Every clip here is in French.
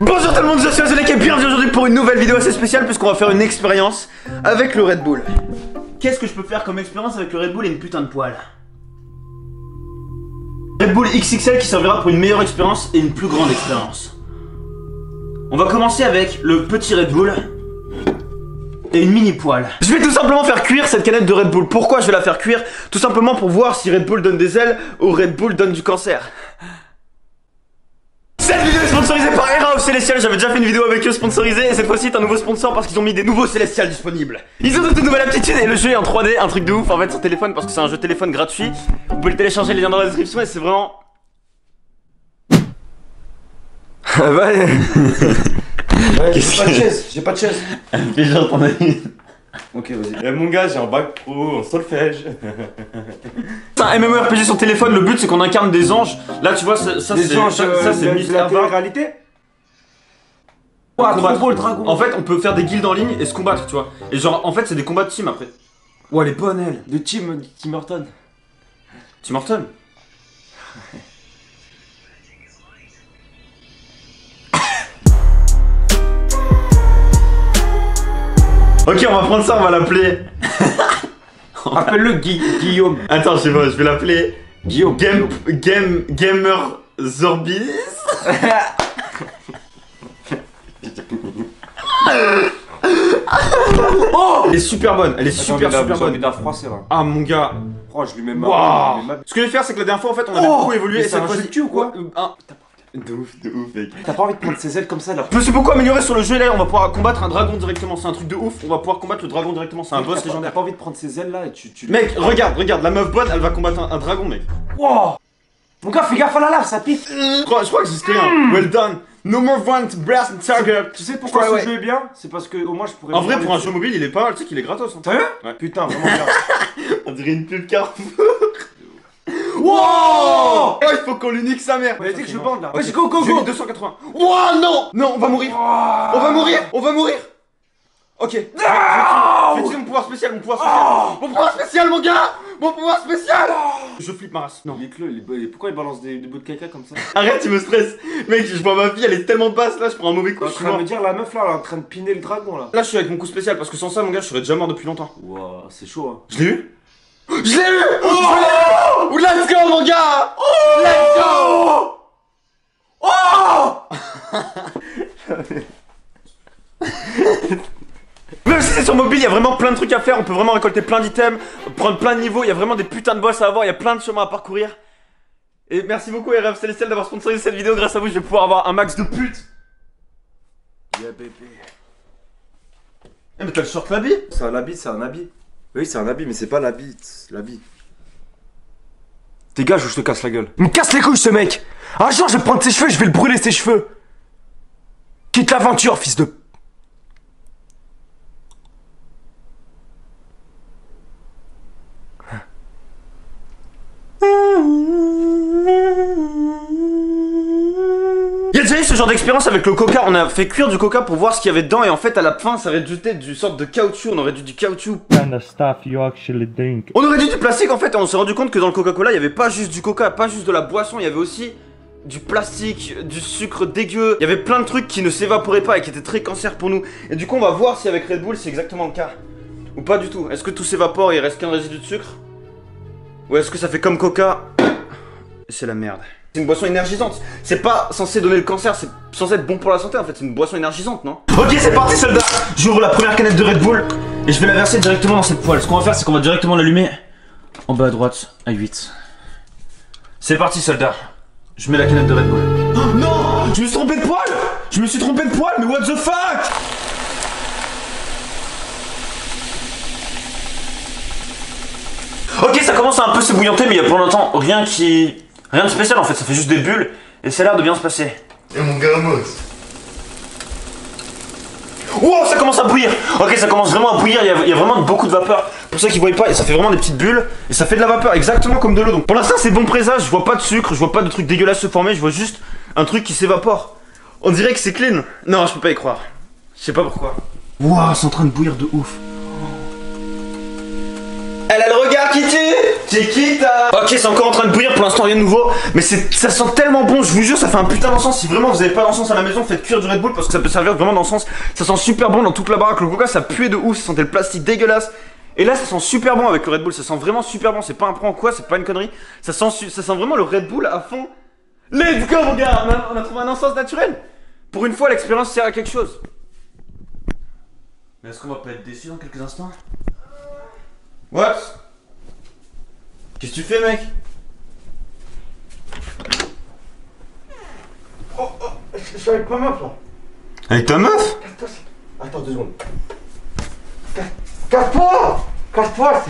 Bonjour tout le monde, je suis Azolek et bienvenue aujourd'hui pour une nouvelle vidéo assez spéciale puisqu'on va faire une expérience avec le Red Bull. Qu'est-ce que je peux faire comme expérience avec le Red Bull et une putain de poêle? Red Bull XXL qui servira pour une meilleure expérience et une plus grande expérience. On va commencer avec le petit Red Bull et une mini poêle. Je vais tout simplement faire cuire cette canette de Red Bull. Pourquoi je vais la faire cuire? Tout simplement pour voir si Red Bull donne des ailes ou Red Bull donne du cancer. Cette vidéo est sponsorisée par Era of Celestial. J'avais déjà fait une vidéo avec eux sponsorisée et cette fois-ci c'est un nouveau sponsor parce qu'ils ont mis des nouveaux Celestial disponibles. Ils ont de nouvelles aptitudes et le jeu est en 3D, un truc de ouf en fait sur téléphone parce que c'est un jeu téléphone gratuit. Vous pouvez le télécharger, les liens dans la description et c'est vraiment... Ouais, j'ai pas de chaise, Fais genre ton avis. Ok, vas-y. Eh mon gars, j'ai un bac pro en solfège. C'est un MMORPG sur téléphone, le but c'est qu'on incarne des anges. Là tu vois, ça c'est la réalité. Ouah, trop beau le dragon. En fait on peut faire des guildes en ligne et se combattre, tu vois. Et genre en fait c'est des combats de team après. Ouah, elle est bonne elle. De Tim Horton. Tim Horton. Ok, on va prendre ça, on va l'appeler. Appelle-le Guillaume. Attends, je sais pas, je vais l'appeler Guillaume. Gamer Zorbis. Oh, elle est super bonne, elle est super bonne. D'un froissé là. Ah mon gars. Oh, je lui mets ma. Wow. Ce que je vais faire, c'est que la dernière fois, en fait, on avait beaucoup évolué. Et c'est un jeu de cul ou quoi? De ouf, mec. T'as pas envie de prendre ses ailes comme ça là? Je me suis beaucoup amélioré sur le jeu et là on va pouvoir combattre un dragon directement, c'est un truc de ouf, on va pouvoir combattre le dragon directement, c'est un boss légendaire. T'as pas envie de prendre ses ailes là et tu... Mec, regarde, la meuf bonne elle va combattre un dragon mec. Wow. Mon gars, fais gaffe à la lave, ça pique. Je crois que c'est ce qu'il y a. Well done. No more one brass and target. Tu sais pourquoi ce jeu est bien? C'est parce que au moins je pourrais... En vrai pour un jeu mobile il est pas mal, tu sais qu'il est gratos. Hein. Sérieux? Ouais. Putain, vraiment bien. On dirait une pub Carrefour. Wow. Oh, il faut qu'on lui nique sa mère. Vas-y que je bande là. Vas-y, go 280. Wow, non. Non, on va mourir. On va mourir. Ok. Je vais utiliser mon pouvoir spécial, Mon pouvoir spécial, mon gars. Mon pouvoir spécial. Je flippe ma race. Non. Pourquoi il balance des bouts de caca comme ça? Arrête, tu me stresses. Mec, je vois ma fille, elle est tellement basse là, je prends un mauvais coup. Je suis en train de me dire, la meuf là, elle est en train de piner le dragon là. Là, je suis avec mon coup spécial parce que sans ça, mon gars, je serais déjà mort depuis longtemps. Wow, c'est chaud hein. Je l'ai eu. Let's go, mon gars. Let's go. Même si c'est sur mobile, il y a vraiment plein de trucs à faire. On peut vraiment récolter plein d'items, prendre plein de niveaux. Il y a vraiment des putains de boss à avoir. Il y a plein de chemins à parcourir. Et merci beaucoup Era of Celestial d'avoir sponsorisé cette vidéo. Grâce à vous, je vais pouvoir avoir un max de putes. Yeah bébé. Eh mais t'as le short l'habit. C'est un habit, c'est un habit. Oui, c'est un habit, mais c'est pas l'habit. L'habit. Dégage ou je te casse la gueule. Il me casse les couilles ce mec. Un jour je vais prendre ses cheveux, je vais le brûler ses cheveux. Quitte l'aventure, fils de... Il y a déjà eu ce genre d'expérience avec le coca, on a fait cuire du coca pour voir ce qu'il y avait dedans et en fait à la fin ça résultait du sorte de caoutchouc, on aurait dû du caoutchouc. Kind of stuff you actually drink. On aurait dû du plastique en fait et on s'est rendu compte que dans le Coca-Cola il y avait pas juste du coca, pas juste de la boisson, il y avait aussi du plastique, du sucre dégueu, il y avait plein de trucs qui ne s'évaporaient pas et qui étaient très cancer pour nous. Et du coup on va voir si avec Red Bull c'est exactement le cas. Ou pas du tout, est-ce que tout s'évapore et il reste qu'un résidu de sucre? Ou est-ce que ça fait comme coca et c'est la merde? C'est une boisson énergisante. C'est pas censé donner le cancer, c'est censé être bon pour la santé en fait. C'est une boisson énergisante, non? Ok, c'est parti, soldat. J'ouvre la première canette de Red Bull et je vais la verser directement dans cette poêle. Ce qu'on va faire, c'est qu'on va directement l'allumer en bas à droite à 8. C'est parti, soldat. Je mets la canette de Red Bull. Oh non! Je me suis trompé de poêle! Mais what the fuck? Ok, ça commence à un peu s'ébouillanter, mais il y a pour l'instant rien de spécial en fait, ça fait juste des bulles et ça a l'air de bien se passer. Et mon gamos. Wow, ça commence à bouillir. Ok, ça commence vraiment à bouillir, il y a vraiment beaucoup de vapeur. Pour ceux qui voient pas, ça fait vraiment des petites bulles et ça fait de la vapeur, exactement comme de l'eau. Donc pour l'instant c'est bon présage, je vois pas de sucre, je vois pas de trucs dégueulasses se former, je vois juste un truc qui s'évapore. On dirait que c'est clean. Non, je peux pas y croire. Je sais pas pourquoi. Wow, c'est en train de bouillir de ouf. Elle a le regard qui tue. Chiquita. Ok, c'est encore en train de bouillir, pour l'instant rien de nouveau. Mais ça sent tellement bon, je vous jure, ça fait un putain d'encens. Si vraiment vous avez pas d'encens à la maison, faites cuire du Red Bull parce que ça peut servir vraiment d'encens. Ça sent super bon dans toute la baraque. Le coca, ça puait de ouf, ça sentait le plastique dégueulasse. Et là, ça sent super bon avec le Red Bull, ça sent vraiment super bon. C'est pas un prank quoi, c'est pas une connerie. Ça sent vraiment le Red Bull à fond. Let's go, mon gars, on a trouvé un encens naturel. Pour une fois, l'expérience sert à quelque chose. Mais est-ce qu'on va pas être déçus dans quelques instants? What? Qu'est-ce que tu fais, mec? Oh, je suis avec ma meuf là. Avec ta meuf? Attends 2 secondes. Casse-toi! Casse-toi!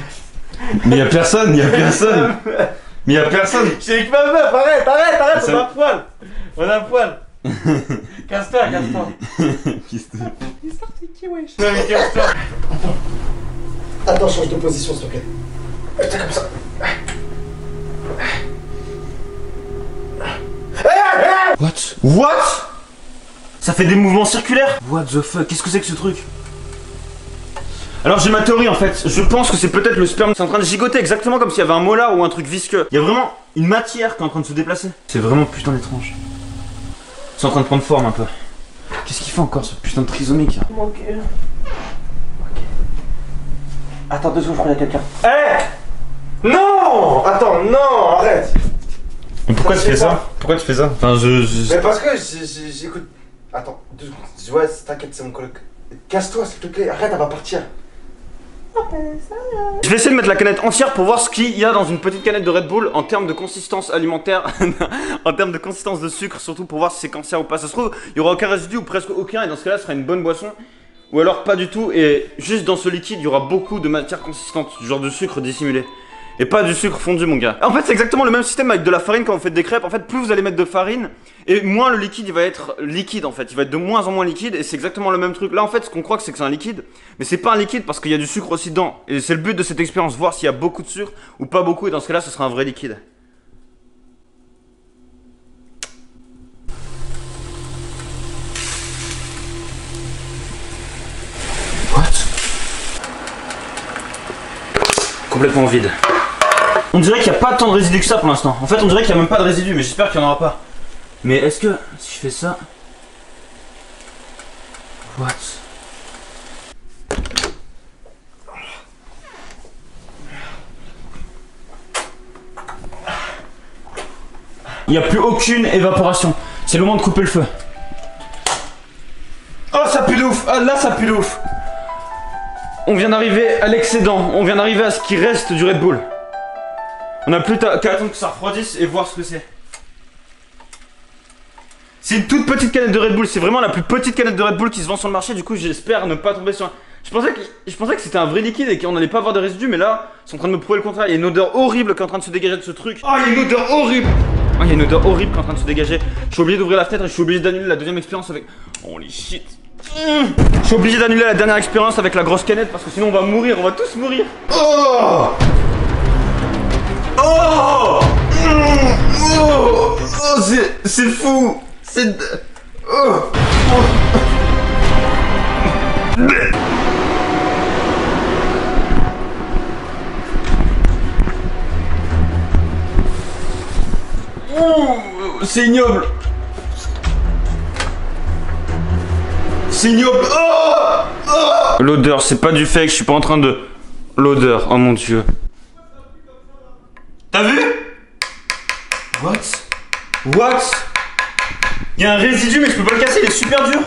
Mais y'a personne, y'a personne. Mais y'a personne. Je suis avec ma meuf, arrête, on a un poil! On a un poil! Casse-toi! L'histoire c'est qui, wesh? Non mais casse-toi! Attends, change de position s'il te plaît. Reste comme ça. What? Ça fait des mouvements circulaires? What the fuck? Qu'est-ce que c'est que ce truc? Alors j'ai ma théorie en fait, je pense que c'est peut-être le sperme. C'est en train de gigoter exactement comme s'il y avait un molar ou un truc visqueux. Il y a vraiment une matière qui est en train de se déplacer. C'est vraiment putain étrange. C'est en train de prendre forme un peu. Qu'est-ce qu'il fait encore ce putain de trisomique? Ok. Attends 2 secondes, je crois qu'il y a quelqu'un. Eh! Non! Attends, non, arrête! Mais pourquoi tu fais ça? Pourquoi tu fais ça? Enfin, Mais parce que j'écoute. Attends, 2 secondes. Ouais, t'inquiète, c'est mon coloc. Casse-toi s'il te plaît, arrête, elle va partir. Je vais essayer de mettre la canette entière pour voir ce qu'il y a dans une petite canette de Red Bull en termes de consistance alimentaire, en termes de consistance de sucre, surtout pour voir si c'est cancer ou pas. Ça se trouve, il y aura aucun résidu ou presque aucun, et dans ce cas-là, ce sera une bonne boisson. Ou alors pas du tout, et juste dans ce liquide, il y aura beaucoup de matière consistante, du genre de sucre dissimulé. Et pas du sucre fondu, mon gars. En fait, c'est exactement le même système avec de la farine quand vous faites des crêpes. En fait, plus vous allez mettre de farine, et moins le liquide il va être liquide en fait. Il va être de moins en moins liquide, et c'est exactement le même truc. Là, en fait, ce qu'on croit que c'est un liquide, mais c'est pas un liquide parce qu'il y a du sucre aussi dedans. Et c'est le but de cette expérience, voir s'il y a beaucoup de sucre ou pas beaucoup, et dans ce cas-là, ce sera un vrai liquide. What? Complètement vide. On dirait qu'il n'y a pas tant de résidus que ça pour l'instant. En fait, on dirait qu'il n'y a même pas de résidus, mais j'espère qu'il n'y en aura pas. Mais est-ce que si je fais ça... What? Il n'y a plus aucune évaporation. C'est le moment de couper le feu. Oh, ça pue de ouf. Ah, là, ça pue de ouf. On vient d'arriver à l'excédent. On vient d'arriver à ce qui reste du Red Bull. On n'a plus qu'à attendre que ça refroidisse et voir ce que c'est. C'est une toute petite canette de Red Bull. C'est vraiment la plus petite canette de Red Bull qui se vend sur le marché. Du coup, j'espère ne pas tomber sur un... Je pensais que c'était un vrai liquide et qu'on n'allait pas avoir de résidus. Mais là, ils sont en train de me prouver le contraire. Il y a une odeur horrible qui est en train de se dégager de ce truc. Oh, il y a une odeur horrible. Oh, il y a une odeur horrible qui est en train de se dégager. Je suis obligé d'ouvrir la fenêtre et je suis obligé d'annuler la deuxième expérience avec... Holy shit. Je suis obligé d'annuler la dernière expérience avec la grosse canette parce que sinon on va mourir, on va tous mourir. Oh! Oh! Oh! Oh, c'est fou! C'est... Oh! Oh! C'est ignoble! C'est ignoble! Oh! Oh! L'odeur, c'est pas du fake, je suis pas en train de... L'odeur, oh mon dieu. T'as vu? What? What? Il y a un résidu mais je peux pas le casser, il est super dur.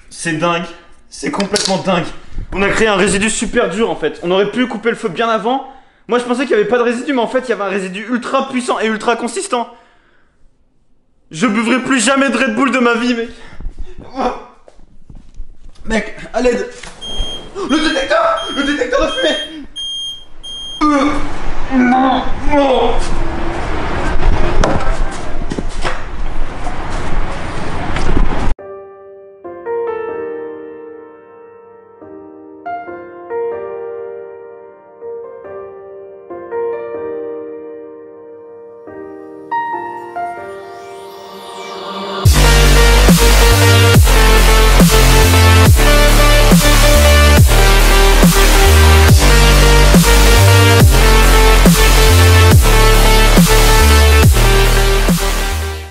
C'est dingue. C'est complètement dingue. On a créé un résidu super dur en fait. On aurait pu couper le feu bien avant. Moi je pensais qu'il n'y avait pas de résidu mais en fait il y avait un résidu ultra puissant et ultra consistant. Je buvrai plus jamais de Red Bull de ma vie mec. Oh. Mec, à l'aide. Le détecteur! Le détecteur!